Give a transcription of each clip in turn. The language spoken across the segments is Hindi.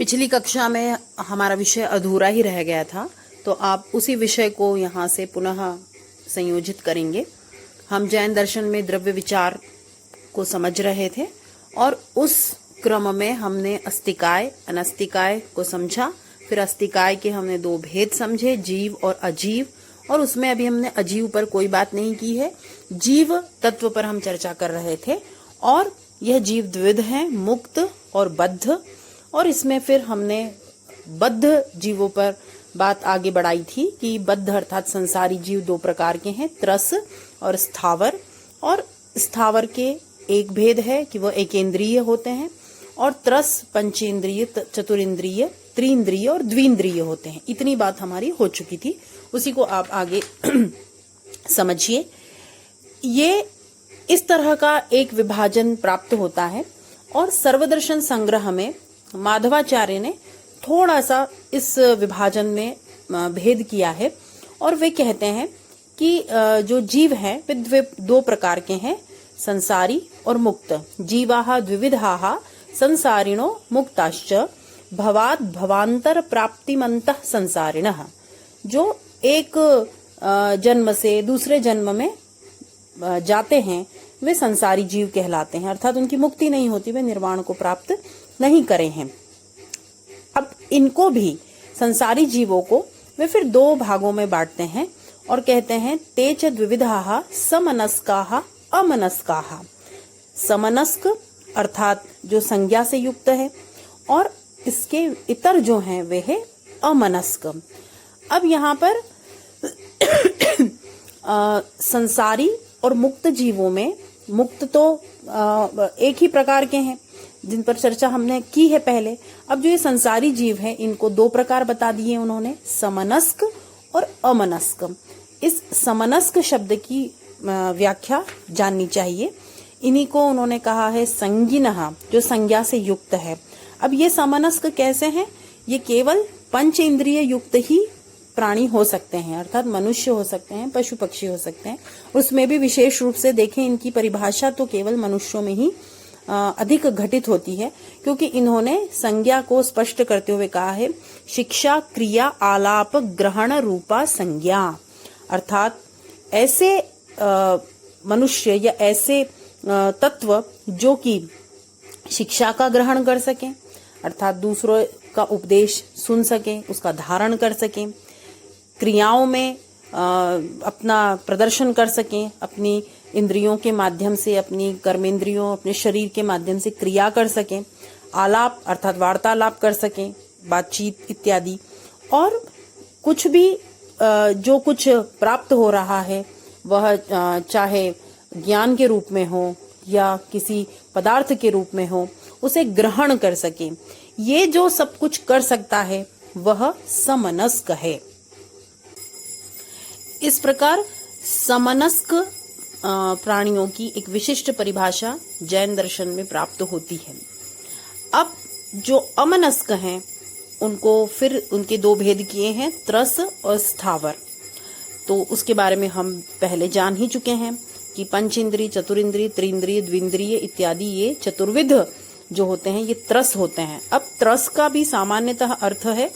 पिछली कक्षा में हमारा विषय अधूरा ही रह गया था, तो आप उसी विषय को यहाँ से पुनः संयोजित करेंगे। हम जैन दर्शन में द्रव्य विचार को समझ रहे थे और उस क्रम में हमने अस्तिकाय अनस्तिकाय को समझा। फिर अस्तिकाय के हमने दो भेद समझे, जीव और अजीव, और उसमें अभी हमने अजीव पर कोई बात नहीं की है, जीव तत्व पर हम चर्चा कर रहे थे। और यह जीव द्विविध हैं, मुक्त और बद्ध। और इसमें फिर हमने बद्ध जीवों पर बात आगे बढ़ाई थी कि बद्ध अर्थात संसारी जीव दो प्रकार के हैं, त्रस और स्थावर। और स्थावर के एक भेद है कि वह एकेंद्रीय होते हैं, और त्रस पंचेंद्रिय, चतुरिंद्रिय, त्रिंद्रिय और द्विंद्रिय होते हैं। इतनी बात हमारी हो चुकी थी, उसी को आप आगे समझिए। ये इस तरह का एक विभाजन प्राप्त होता है, और सर्वदर्शन संग्रह में माधवाचार्य ने थोड़ा सा इस विभाजन में भेद किया है। और वे कहते हैं कि जो जीव हैं वे दो प्रकार के हैं, संसारी और मुक्त। जीवाः द्विविधाः संसारिणो मुक्ताश्च भवाद भवांतर प्राप्तिमन्तः संसारिणः। जो एक जन्म से दूसरे जन्म में जाते हैं वे संसारी जीव कहलाते हैं, अर्थात उनकी मुक्ति नहीं होती, वे निर्वाण को प्राप्त नहीं करे हैं। अब इनको भी, संसारी जीवों को, वे फिर दो भागों में बांटते हैं और कहते हैं तेच द्विविधाः समनस्काः अमनस्काः। समनस्क अर्थात जो संज्ञा से युक्त है, और इसके इतर जो हैं वे है अमनस्क। अब यहाँ पर संसारी और मुक्त जीवों में, मुक्त तो एक ही प्रकार के हैं जिन पर चर्चा हमने की है पहले। अब जो ये संसारी जीव हैं इनको दो प्रकार बता दिए उन्होंने, समनस्क और अमनस्क। इस समनस्क शब्द की व्याख्या जाननी चाहिए। इन्हीं को उन्होंने कहा है संज्ञिनः, जो संज्ञा से युक्त है। अब ये समनस्क कैसे हैं? ये केवल पंच इंद्रिय युक्त ही प्राणी हो सकते हैं, अर्थात मनुष्य हो सकते हैं, पशु पक्षी हो सकते हैं। उसमें भी विशेष रूप से देखें, इनकी परिभाषा तो केवल मनुष्यों में ही अधिक घटित होती है, क्योंकि इन्होंने संज्ञा को स्पष्ट करते हुए कहा है शिक्षा क्रिया आलाप ग्रहण रूपा संज्ञा। अर्थात ऐसे मनुष्य या ऐसे तत्व जो कि शिक्षा का ग्रहण कर सकें, अर्थात दूसरों का उपदेश सुन सकें, उसका धारण कर सकें, क्रियाओं में अपना प्रदर्शन कर सकें, अपनी इंद्रियों के माध्यम से, अपनी कर्मेंद्रियों, अपने शरीर के माध्यम से क्रिया कर सकें, आलाप अर्थात वार्तालाप कर सकें, बातचीत इत्यादि। और कुछ भी जो कुछ प्राप्त हो रहा है वह चाहे ज्ञान के रूप में हो या किसी पदार्थ के रूप में हो, उसे ग्रहण कर सकें। ये जो सब कुछ कर सकता है वह समनस्क है। इस प्रकार समनस्क प्राणियों की एक विशिष्ट परिभाषा जैन दर्शन में प्राप्त होती है। अब जो अमनस्क हैं उनको फिर उनके दो भेद किए हैं, त्रस और स्थावर। तो उसके बारे में हम पहले जान ही चुके हैं कि पंचेंद्रिय, चतुरिंद्रिय, त्रिंद्रिय, द्विंद्रिय इत्यादि ये चतुर्विध जो होते हैं ये त्रस होते हैं। अब त्रस का भी सामान्यतः अर्थ है,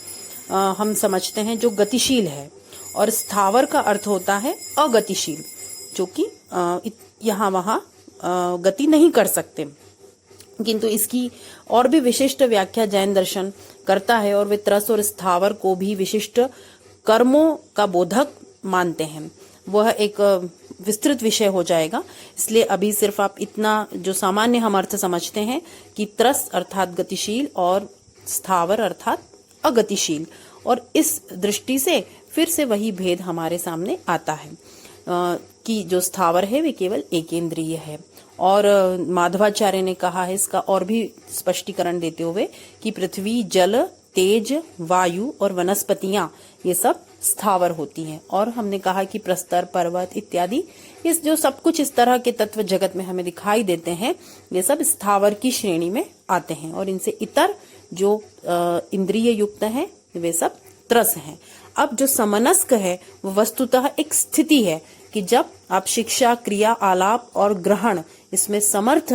हम समझते हैं जो गतिशील है, और स्थावर का अर्थ होता है अगतिशील, जो कि यहाँ वहाँ गति नहीं कर सकते। किंतु इसकी और भी विशिष्ट व्याख्या जैन दर्शन करता है, और वे त्रस और स्थावर को भी विशिष्ट कर्मों का बोधक मानते हैं। वह एक विस्तृत विषय हो जाएगा, इसलिए अभी सिर्फ आप इतना जो सामान्य हम अर्थ समझते हैं कि त्रस अर्थात गतिशील और स्थावर अर्थात अगतिशील। और इस दृष्टि से फिर से वही भेद हमारे सामने आता है कि जो स्थावर है वे केवल एकेंद्रीय है। और माधवाचार्य ने कहा है इसका और भी स्पष्टीकरण देते हुए कि पृथ्वी, जल, तेज, वायु और वनस्पतियां ये सब स्थावर होती हैं। और हमने कहा कि प्रस्तर, पर्वत इत्यादि इस जो सब कुछ इस तरह के तत्व जगत में हमें दिखाई देते हैं ये सब स्थावर की श्रेणी में आते हैं, और इनसे इतर जो इंद्रिय युक्त हैं वे सब त्रस हैं। अब जो समनस्क है वो वस्तुतः एक स्थिति है कि जब आप शिक्षा, क्रिया, आलाप और ग्रहण इसमें समर्थ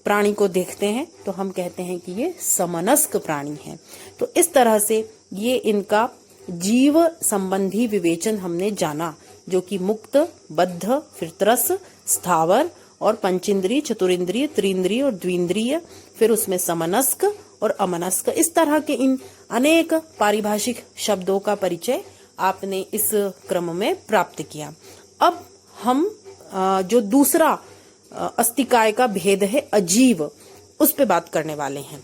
प्राणी को देखते हैं तो हम कहते हैं कि ये समनस्क प्राणी है। तो इस तरह से ये इनका जीव संबंधी विवेचन हमने जाना, जो कि मुक्त, बद्ध, फिर त्रस, स्थावर और पंचेंद्रिय, चतुरिंद्रिय, त्रिंद्रिय और द्विंद्रिय, फिर उसमें समनस्क और अमनस्क, इस तरह के इन अनेक पारिभाषिक शब्दों का परिचय आपने इस क्रम में प्राप्त किया। अब हम जो दूसरा अस्तिकाय का भेद है अजीव, उस पे बात करने वाले हैं।